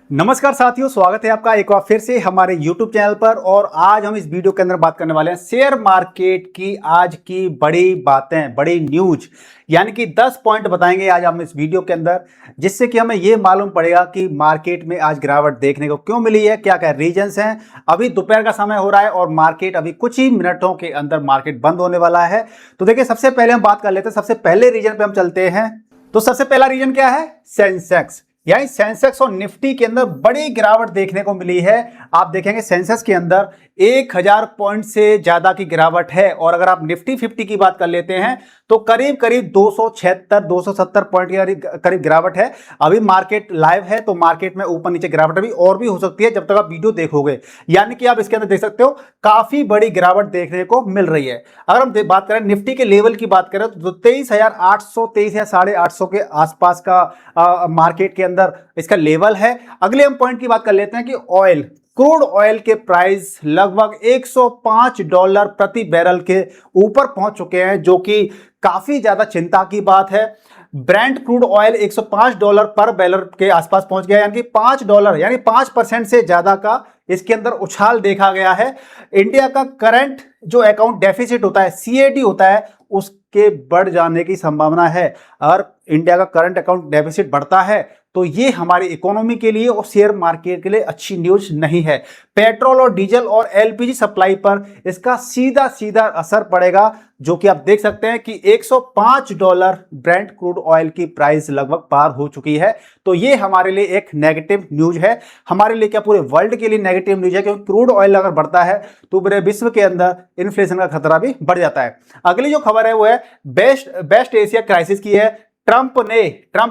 नमस्कार साथियों, स्वागत है आपका एक बार फिर से हमारे YouTube चैनल पर। और आज हम इस वीडियो के अंदर बात करने वाले हैं शेयर मार्केट की आज की बड़ी बातें, बड़ी न्यूज, यानी कि 10 पॉइंट बताएंगे आज हम इस वीडियो के अंदर, जिससे कि हमें ये मालूम पड़ेगा कि मार्केट में आज गिरावट देखने को क्यों मिली है, क्या क्या रीजंस हैं। अभी दोपहर का समय हो रहा है और मार्केट अभी कुछ ही मिनटों के अंदर मार्केट बंद होने वाला है। तो देखिए, सबसे पहले हम बात कर लेते हैं, सबसे पहले रीजन पे हम चलते हैं। तो सबसे पहला रीजन क्या है? सेंसेक्स, यानी सेंसेक्स और निफ्टी के अंदर बड़ी गिरावट देखने को मिली है। आप देखेंगे सेंसेक्स के अंदर 1000 पॉइंट से ज्यादा की गिरावट है, और अगर आप निफ्टी 50 की बात कर लेते हैं तो करीब करीब 276 270 पॉइंट के करीब गिरावट है। अभी मार्केट लाइव है तो मार्केट में ऊपर नीचे गिरावट अभी और भी हो सकती है जब तक आप वीडियो देखोगे, यानी कि आप इसके अंदर देख सकते हो काफी बड़ी गिरावट देखने को मिल रही है। अगर हम बात करें निफ्टी के लेवल की बात करें तो 23,800 23,850 के आसपास का मार्केट के अंदर इसका लेवल है। अगले हम पॉइंट की बात कर लेते हैं कि ऑयल, क्रूड ऑयल के प्राइस लगभग $105 प्रति बैरल के ऊपर पहुंच चुके हैं, जो कि काफी ज्यादा चिंता की बात है। ब्रेंट क्रूड ऑयल $105 पर बैरल के आसपास पहुंच गया, यानी कि $5 यानी 5% से ज्यादा का इसके अंदर उछाल देखा गया है। इंडिया का करंट जो अकाउंट डेफिसिट होता है, सीएडी होता है, उसके बढ़ जाने की संभावना है। अगर इंडिया का करंट अकाउंट डेफिसिट बढ़ता है तो ये हमारी इकोनॉमी के लिए और शेयर मार्केट के लिए अच्छी न्यूज नहीं है। पेट्रोल और डीजल और एलपीजी सप्लाई पर इसका सीधा सीधा असर पड़ेगा, जो कि आप देख सकते हैं कि $105 ब्रेंट क्रूड ऑयल की प्राइस लगभग पार हो चुकी है। तो ये हमारे लिए एक नेगेटिव न्यूज है, हमारे लिए क्या पूरे वर्ल्ड के लिए नेगेटिव न्यूज है, क्योंकि क्रूड ऑयल अगर बढ़ता है तो पूरे विश्व के अंदर इन्फ्लेशन का खतरा भी बढ़ जाता है। अगली जो खबर है वो है बेस्ट एशिया क्राइसिस की है। ट्रंप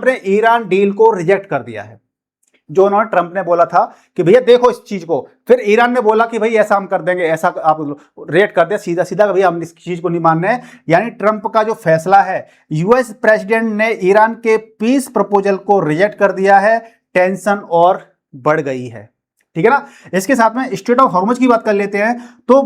ने ईरान डील को रिजेक्ट कर दिया है। जो उन्होंने ट्रंप ने बोला था कि भैया देखो इस चीज को, फिर ईरान ने बोला कि भाई ऐसा हम कर देंगे, ऐसा आप रेट कर दे सीधा सीधा, भैया हम इस चीज को नहीं मान रहे हैं। यानी ट्रंप का जो फैसला है, यूएस प्रेसिडेंट ने ईरान के पीस प्रपोजल को रिजेक्ट कर दिया है। टेंशन और बढ़ गई है, ठीक है ना। इसके साथ में स्ट्रेट ऑफ हॉर्मुज की बात कर लेते हैं तो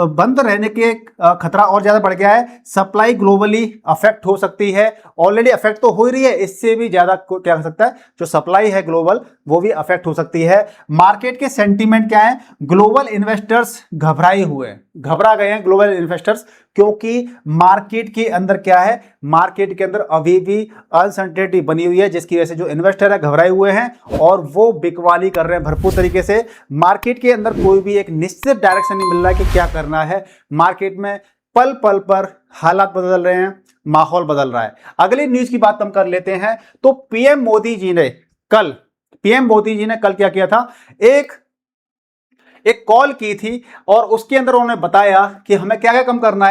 बंद रहने के खतरा और ज्यादा बढ़ गया है। सप्लाई ग्लोबली अफेक्ट हो सकती है, ऑलरेडी अफेक्ट तो हो ही रही है, इससे भी ज्यादा क्या हो सकता है, जो सप्लाई है ग्लोबल वो भी अफेक्ट हो सकती है। मार्केट के सेंटीमेंट क्या है? ग्लोबल इन्वेस्टर्स घबरा गए हैं ग्लोबल इन्वेस्टर्स, क्योंकि मार्केट के अंदर क्या है, मार्केट के अंदर अभी भी अनसर्टेनिटी बनी हुई है, जिसकी वजह से जो इन्वेस्टर है घबराए हुए हैं और वो बिकवाली कर रहे हैं भरपूर तरीके से। मार्केट के अंदर कोई भी एक निश्चित डायरेक्शन नहीं मिल रहा है कि क्या करना है। मार्केट में पल पल पर हालात बदल रहे हैं, माहौल बदल रहा है। अगली न्यूज की बात हम कर लेते हैं तो पीएम मोदी जी ने कल क्या किया था, एक कॉल की थी और उसके अंदर उन्होंने बताया कि हमें क्या क्या कम करना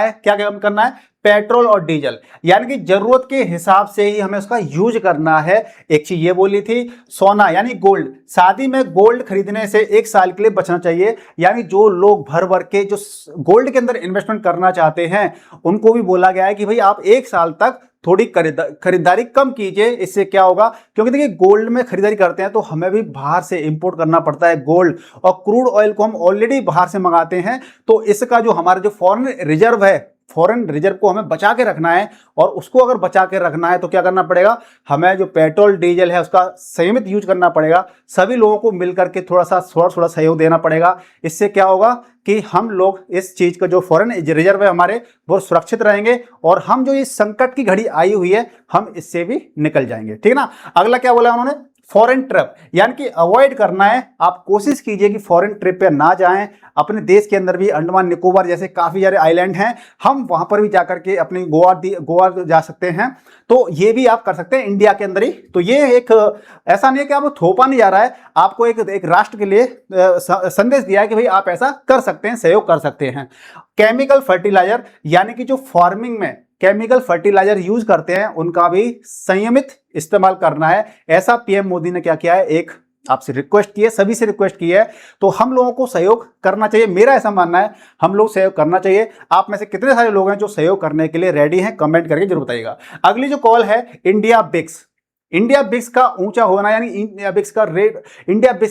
है, पेट्रोल और डीजल, यानी कि जरूरत के हिसाब से ही हमें उसका यूज करना है। एक चीज ये बोली थी, सोना यानी गोल्ड, शादी में गोल्ड खरीदने से 1 साल के लिए बचना चाहिए। यानी जो लोग भर भर के जो गोल्ड के अंदर इन्वेस्टमेंट करना चाहते हैं उनको भी बोला गया है कि भाई आप 1 साल तक थोड़ी खरीदारी कम कीजिए। इससे क्या होगा, क्योंकि देखिए गोल्ड में खरीदारी करते हैं तो हमें भी बाहर से इंपोर्ट करना पड़ता है गोल्ड, और क्रूड ऑयल को हम ऑलरेडी बाहर से मंगाते हैं। तो इसका जो हमारा जो फॉरेन रिजर्व को हमें बचा के रखना है, और उसको अगर बचा के रखना है तो क्या करना पड़ेगा, हमें जो पेट्रोल डीजल है उसका संयमित यूज करना पड़ेगा। सभी लोगों को मिलकर के थोड़ा सहयोग देना पड़ेगा। इससे क्या होगा कि हम लोग इस चीज का जो फॉरेन रिजर्व है हमारे वो सुरक्षित रहेंगे, और हम जो इस संकट की घड़ी आई हुई है हम इससे भी निकल जाएंगे, ठीक है ना। अगला क्या बोला उन्होंने, फॉरेन ट्रिप, यानी कि अवॉइड करना है। आप कोशिश कीजिए कि फॉरेन ट्रिप पे ना जाएं। अपने देश के अंदर भी अंडमान निकोबार जैसे काफी सारे आइलैंड हैं, हम वहां पर भी जाकर के अपनी गोवा जा सकते हैं। तो ये भी आप कर सकते हैं इंडिया के अंदर ही। तो ये एक ऐसा नहीं है कि आपको थोपा नहीं जा रहा है, आपको एक राष्ट्र के लिए संदेश दिया है कि भाई आप ऐसा कर सकते हैं, सहयोग कर सकते हैं। केमिकल फर्टिलाइजर, यानी कि जो फार्मिंग में केमिकल फर्टिलाइजर यूज करते हैं उनका भी संयमित इस्तेमाल करना है। ऐसा पीएम मोदी ने क्या किया है, एक आपसे रिक्वेस्ट की है, सभी से रिक्वेस्ट की है। तो हम लोगों को सहयोग करना चाहिए, मेरा ऐसा मानना है, हम लोग सहयोग करना चाहिए। आप में से कितने सारे लोग हैं जो सहयोग करने के लिए रेडी हैं, कमेंट करके जरूर बताइएगा। अगली जो कॉल है इंडिया बिक्स का ऊंचा होना, यानी इंडिया बिक्स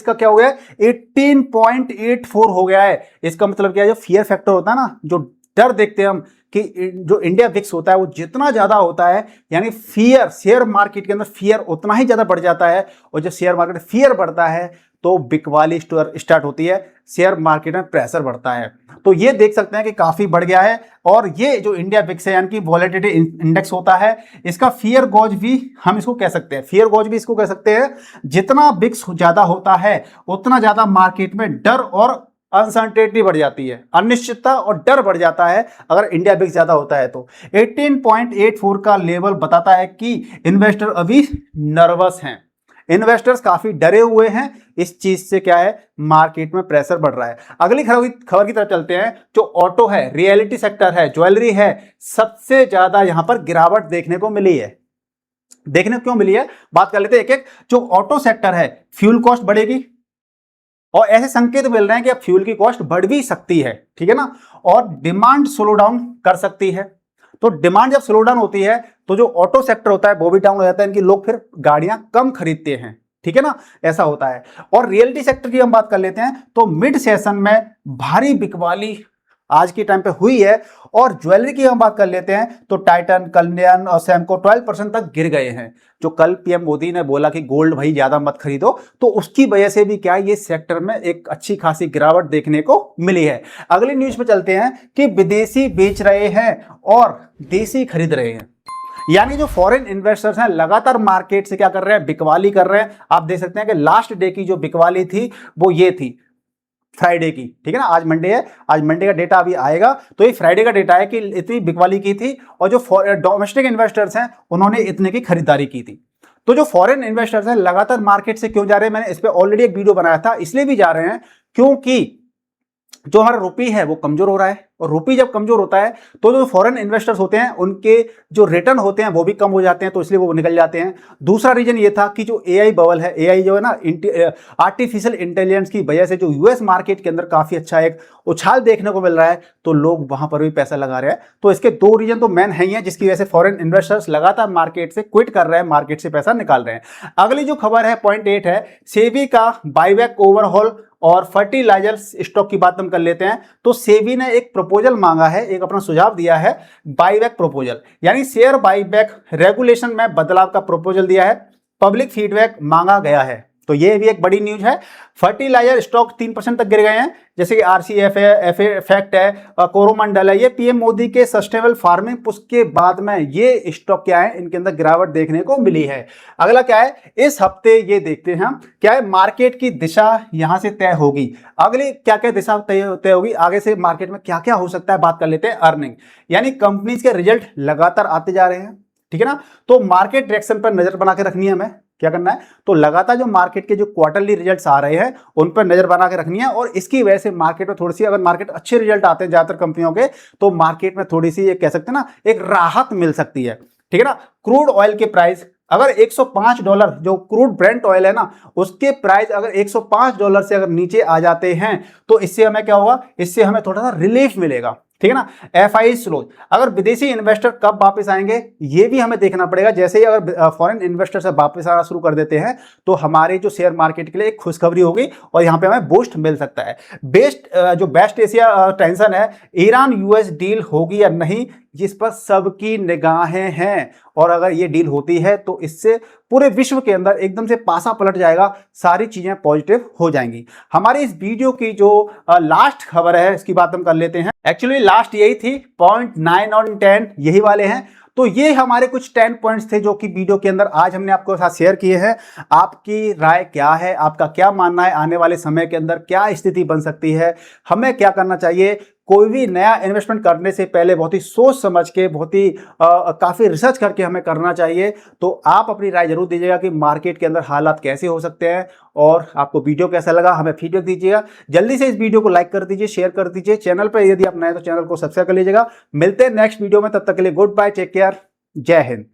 का क्या हो गया है, 18.84 हो गया है। इसका मतलब क्या है, जो फियर फैक्टर होता है ना, जो डर देखते हैं हम कि जो इंडिया विक्स होता है वो जितना ज्यादा होता है, यानी फियर, शेयर मार्केट के अंदर फियर उतना ही ज्यादा बढ़ जाता है, और जब शेयर मार्केट फियर बढ़ता है तो बिकवाली स्टार्ट होती है, शेयर मार्केट में प्रेशर बढ़ता है। तो ये देख सकते हैं कि काफी बढ़ गया है। और ये जो इंडिया विक्स है यानी कि वॉलेटिलिटी इंडेक्स होता है, इसका फियर गॉज भी हम इसको कह सकते हैं, फियर गॉज भी इसको कह सकते हैं। जितना विक्स ज्यादा होता है उतना ज्यादा मार्केट में डर और अनसर्टेनिटी बढ़ जाती है, अनिश्चितता और डर बढ़ जाता है अगर इंडिया विक्स ज्यादा होता है तो। 18.84 का लेवल बताता है कि इन्वेस्टर अभी नर्वस हैं, इन्वेस्टर्स काफी डरे हुए हैं इस चीज से, क्या है, मार्केट में प्रेशर बढ़ रहा है। अगली खबर की तरफ चलते हैं। जो ऑटो है, रियलिटी सेक्टर है, ज्वेलरी है, सबसे ज्यादा यहां पर गिरावट देखने को मिली है। देखने को क्यों मिली है, बात कर लेते हैं एक एक। जो ऑटो सेक्टर है, फ्यूल कॉस्ट बढ़ेगी और ऐसे संकेत मिल रहे हैं कि अब फ्यूल की कॉस्ट बढ़ भी सकती है, ठीक है ना, और डिमांड स्लो डाउन कर सकती है। तो डिमांड जब स्लो डाउन होती है तो जो ऑटो सेक्टर होता है वो भी डाउन हो जाता है, इनकी लोग फिर गाड़ियां कम खरीदते हैं, ठीक है ना, ऐसा होता है। और रियलिटी सेक्टर की हम बात कर लेते हैं तो मिड सेशन में भारी बिकवाली आज के टाइम पे हुई है। और ज्वेलरी की हम बात कर लेते हैं तो टाइटन, कल्याण और सैमको 12% तक गिर गए हैं। जो कल पीएम मोदी ने बोला कि गोल्ड भाई ज्यादा मत खरीदो, तो उसकी वजह से भी क्या ये सेक्टर में एक अच्छी खासी गिरावट देखने को मिली है। अगली न्यूज पे चलते हैं कि विदेशी बेच रहे हैं और देसी खरीद रहे हैं, यानी जो फॉरेन इन्वेस्टर्स हैं लगातार मार्केट से क्या कर रहे हैं, बिकवाली कर रहे हैं। आप देख सकते हैं कि लास्ट डे की जो बिकवाली थी वो ये थी फ्राइडे की, ठीक है ना, आज मंडे है, आज मंडे का डेटा अभी आएगा, तो ये फ्राइडे का डेटा है कि इतनी बिकवाली की थी और जो डोमेस्टिक इन्वेस्टर्स हैं उन्होंने इतने की खरीदारी की थी। तो जो फॉरेन इन्वेस्टर्स हैं लगातार मार्केट से क्यों जा रहे हैं, मैंने इस पर ऑलरेडी एक वीडियो बनाया था, इसलिए भी जा रहे हैं क्योंकि जो हमारा रुपी है वो कमजोर हो रहा है, और रुपी जब कमजोर होता है तो जो फॉरेन इन्वेस्टर्स होते हैं उनके जो रिटर्न होते हैं वो भी कम हो जाते हैं, तो इसलिए वो निकल जाते हैं। दूसरा रीजन ये था कि जो एआई बबल है, एआई जो है ना, आर्टिफिशियल इंटेलिजेंस की वजह से जो यूएस मार्केट के अंदर काफी अच्छा एक उछाल देखने को मिल रहा है, तो लोग वहां पर भी पैसा लगा रहे हैं। तो इसके दो रीजन तो मेन है ही है जिसकी वजह से फॉरेन इन्वेस्टर्स लगातार मार्केट से क्विट कर रहे हैं, मार्केट से पैसा निकाल रहे हैं। अगली जो खबर है पॉइंट 8 है, सेबी का बाईबैक ओवरहॉल और फर्टिलाइजर स्टॉक की बात हम कर लेते हैं। तो सेबी ने एक प्रपोजल मांगा है, एक अपना सुझाव दिया है, बाईबैक प्रपोजल, यानी शेयर बाईबैक रेगुलेशन में बदलाव का प्रपोजल दिया है, पब्लिक फीडबैक मांगा गया है। तो ये भी एक बड़ी न्यूज है। फर्टिलाइजर स्टॉक 3% तक गिर गए हैं, जैसे कि आरसीएफ है, फैक्ट है, कोरोमंडल है, ये पीएम मोदी के सस्टेनेबल फार्मिंग पुश के बाद में ये स्टॉक क्या है, इनके अंदर गिरावट देखने को मिली है। अगला क्या है, इस हफ्ते ये देखते हैं हम क्या है, मार्केट की दिशा यहां से तय होगी। अगली क्या क्या दिशा तय होगी, आगे से मार्केट में क्या क्या हो सकता है, बात कर लेते हैं अर्निंग, यानी कंपनीज के रिजल्ट लगातार आते जा रहे हैं, ठीक है ना, तो मार्केट डायरेक्शन पर नजर बना के रखनी है हमें। क्या करना है, तो लगातार जो मार्केट के जो क्वार्टरली रिजल्ट्स आ रहे हैं उन पर नजर बना के रखनी है, और इसकी वजह से मार्केट में थोड़ी सी, अगर मार्केट अच्छे रिजल्ट आते हैं ज्यादातर कंपनियों के, तो मार्केट में थोड़ी सी ये कह सकते हैं ना, एक राहत मिल सकती है, ठीक है ना। क्रूड ऑयल के प्राइस अगर $105, जो क्रूड ब्रेंट ऑयल है ना, उसके प्राइस अगर $105 से अगर नीचे आ जाते हैं तो इससे हमें क्या होगा, इससे हमें थोड़ा सा रिलीफ मिलेगा, ठीक है ना। एफआई स्लो, अगर विदेशी इन्वेस्टर कब वापस आएंगे ये भी हमें देखना पड़ेगा। जैसे ही अगर फॉरेन इन्वेस्टर से वापस आना शुरू कर देते हैं तो हमारे जो शेयर मार्केट के लिए एक खुशखबरी होगी और यहां पे हमें बूस्ट मिल सकता है। जो बेस्ट एशिया टेंशन है, ईरान यूएस डील होगी या नहीं, जिस पर सबकी निगाहें हैं, और अगर ये डील होती है तो इससे पूरे विश्व के अंदर एकदम से पासा पलट जाएगा, सारी चीजें पॉजिटिव हो जाएंगी। हमारी इस वीडियो की जो लास्ट खबर है इसकी बात हम कर लेते हैं। एक्चुअली लास्ट यही थी, पॉइंट 9 और 10 यही वाले हैं। तो ये हमारे कुछ 10 पॉइंट्स थे जो कि वीडियो के अंदर आज हमने आपको साथ शेयर किए हैं। आपकी राय क्या है, आपका क्या मानना है, आने वाले समय के अंदर क्या स्थिति बन सकती है, हमें क्या करना चाहिए। कोई भी नया इन्वेस्टमेंट करने से पहले बहुत ही सोच समझ के, बहुत ही काफ़ी रिसर्च करके हमें करना चाहिए। तो आप अपनी राय जरूर दीजिएगा कि मार्केट के अंदर हालात कैसे हो सकते हैं, और आपको वीडियो कैसा लगा हमें फीडबैक दीजिएगा। जल्दी से इस वीडियो को लाइक कर दीजिए, शेयर कर दीजिए, चैनल पर यदि आप नए तो चैनल को सब्सक्राइब कर लीजिएगा। मिलते हैं नेक्स्ट वीडियो में, तब तक के लिए गुड बाय, टेक केयर, जय हिंद।